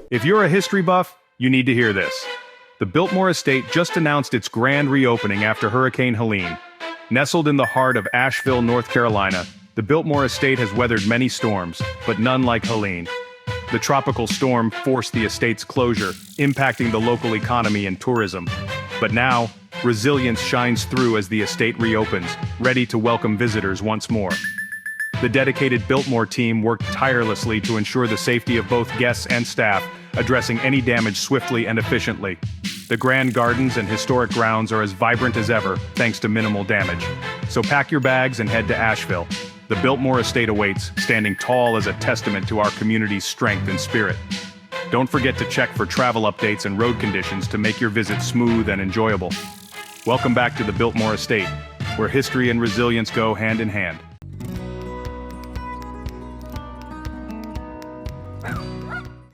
If you're a history buff, you need to hear this. The Biltmore Estate just announced its grand reopening after Hurricane Helene. Nestled in the heart of Asheville, North Carolina, the Biltmore Estate has weathered many storms, but none like Helene. The tropical storm forced the estate's closure, impacting the local economy and tourism. But now, resilience shines through as the estate reopens, ready to welcome visitors once more. The dedicated Biltmore team worked tirelessly to ensure the safety of both guests and staff, addressing any damage swiftly and efficiently. The grand gardens and historic grounds are as vibrant as ever, thanks to minimal damage. So pack your bags and head to Asheville. The Biltmore Estate awaits, standing tall as a testament to our community's strength and spirit. Don't forget to check for travel updates and road conditions to make your visit smooth and enjoyable. Welcome back to the Biltmore Estate, where history and resilience go hand in hand.